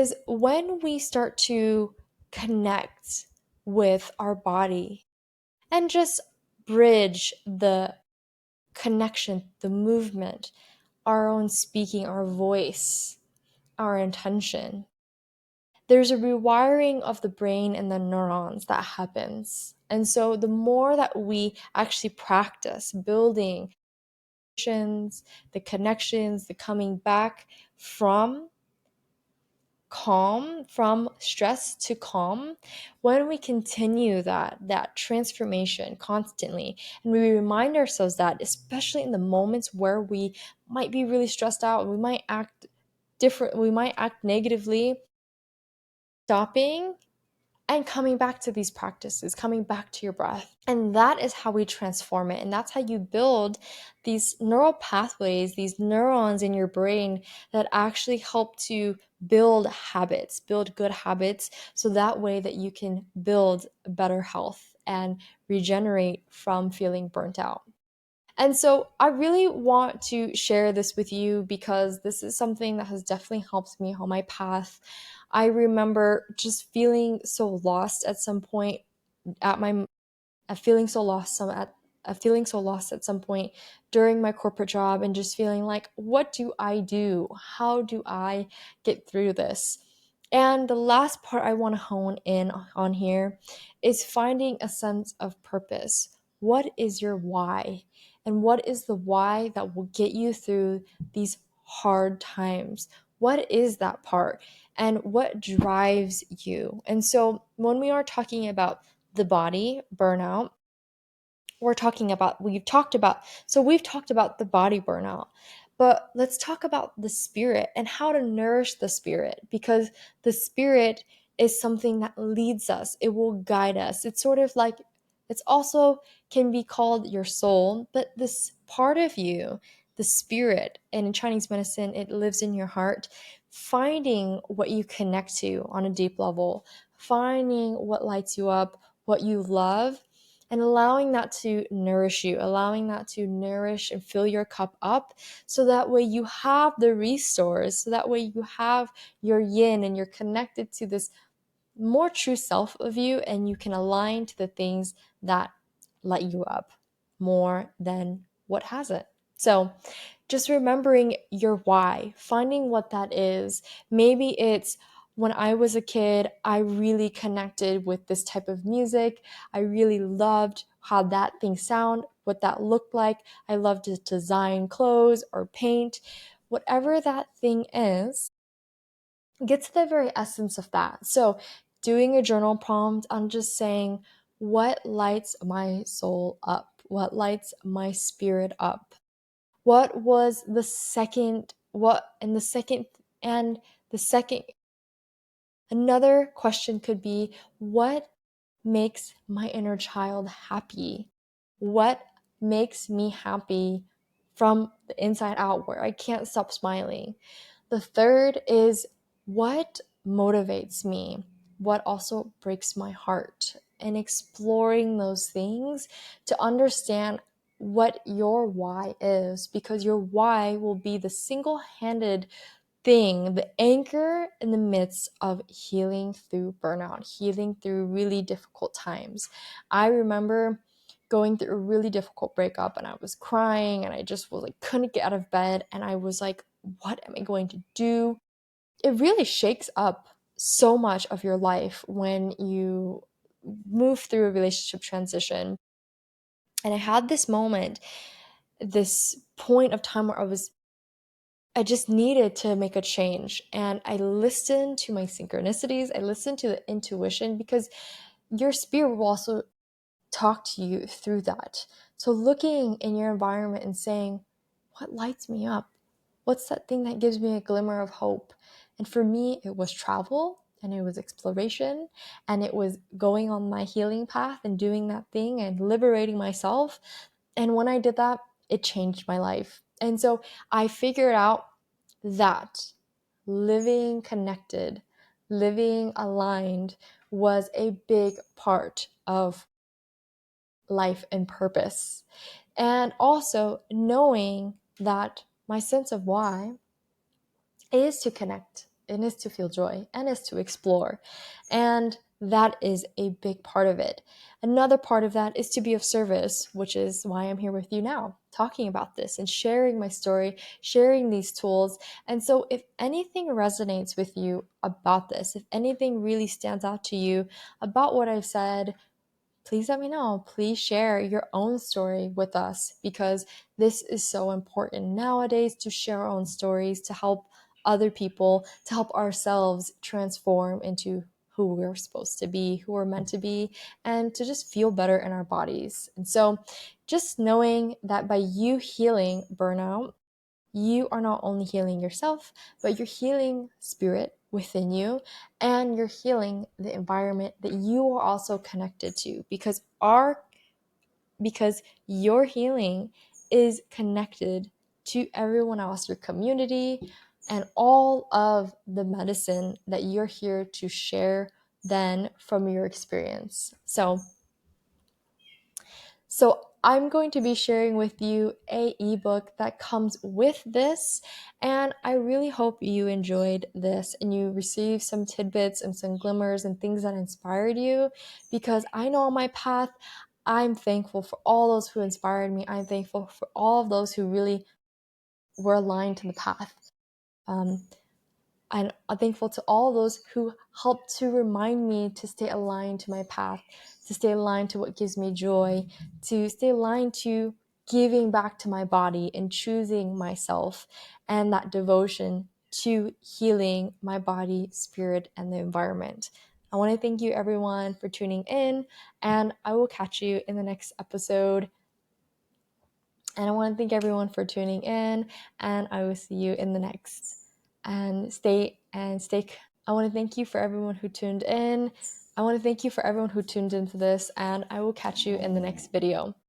Is when we start to connect with our body and just bridge the connection, the movement, our own speaking, our voice, our intention. There's a rewiring of the brain and the neurons that happens. And so the more that we actually practice building the connections, the coming back from calm, from stress to calm, when we continue that transformation constantly, and we remind ourselves that, especially in the moments where we might be really stressed out, we might act different, we might act negatively, stopping and coming back to these practices, coming back to your breath. And that is how we transform it. And that's how you build these neural pathways, these neurons in your brain that actually help to build habits, build good habits, so that way that you can build better health and regenerate from feeling burnt out. And so I really want to share this with you because this is something that has definitely helped me on my path. I remember just feeling so lost at some point at my feeling so lost some at feeling so lost at some point during my corporate job, and just feeling like, what do I do? How do I get through this? And the last part I want to hone in on here is finding a sense of purpose. What is your why? And what is the why that will get you through these hard times? What is that part? And what drives you? And so when we are talking about the body burnout, we've talked about the body burnout, but let's talk about the spirit and how to nourish the spirit, because the spirit is something that leads us. It will guide us. It's sort of like, it's also can be called your soul, but this part of you, the spirit, and in Chinese medicine it lives in your heart. Finding what you connect to on a deep level, finding what lights you up, what you love, and allowing that to nourish you, allowing that to nourish and fill your cup up, so that way you have the resource, so that way you have your yin and you're connected to this more true self of you, and you can align to the things that light you up more than what hasn't. So just remembering your why, finding what that is. Maybe it's, when I was a kid, I really connected with this type of music. I really loved how that thing sound, what that looked like. I loved to design clothes or paint. Whatever that thing is, get to the very essence of that. So doing a journal prompt, I'm just saying, what lights my soul up? What lights my spirit up? What was the second, what, and the second, another question could be, what makes my inner child happy? What makes me happy from the inside out, where I can't stop smiling? The third is, what motivates me? What also breaks my heart? And exploring those things to understand what your why is, because your why will be the single-handed thing, the anchor in the midst of healing through burnout, healing through really difficult times. I remember going through a really difficult breakup, and I was crying, and I just was like, couldn't get out of bed, and I was like, what am I going to do? It really shakes up so much of your life when you move through a relationship transition. And I had this moment, this point of time where I just needed to make a change. And I listened to my synchronicities. I listened to the intuition, because your spirit will also talk to you through that. So looking in your environment and saying, what lights me up? What's that thing that gives me a glimmer of hope? And for me, it was travel, and it was exploration, and it was going on my healing path and doing that thing and liberating myself. And when I did that, it changed my life. And so I figured out that living connected, living aligned was a big part of life and purpose. And also knowing that my sense of why is to connect, and is to feel joy and is to explore. And that is a big part of it. Another part of that is to be of service, which is why I'm here with you now, talking about this and sharing my story, sharing these tools. And so, if anything resonates with you about this, if anything really stands out to you about what I've said, please let me know. Please share your own story with us, because this is so important nowadays to share our own stories, to help other people, to help ourselves transform into who we're supposed to be, who we're meant to be, and to just feel better in our bodies. And so, just knowing that by you healing burnout, you are not only healing yourself, but you're healing spirit within you, and you're healing the environment that you are also connected to, because your healing is connected to everyone else, your community, and all of the medicine that you're here to share then from your experience. So I'm going to be sharing with you a ebook that comes with this, and I really hope you enjoyed this and you received some tidbits and some glimmers and things that inspired you, because I know on my path, I'm thankful for all those who inspired me. I'm thankful for all of those who really were aligned to the path. Um, and I'm thankful to all those who helped to remind me to stay aligned to my path, to stay aligned to what gives me joy, to stay aligned to giving back to my body and choosing myself, and that devotion to healing my body, spirit, and the environment. I want to thank you everyone for tuning in, and I will catch you in the next episode. And I want to thank everyone for tuning in, and I will see you in the next. And stay. I want to thank you for everyone who tuned in. I want to thank you for everyone who tuned into this, and I will catch you in the next video.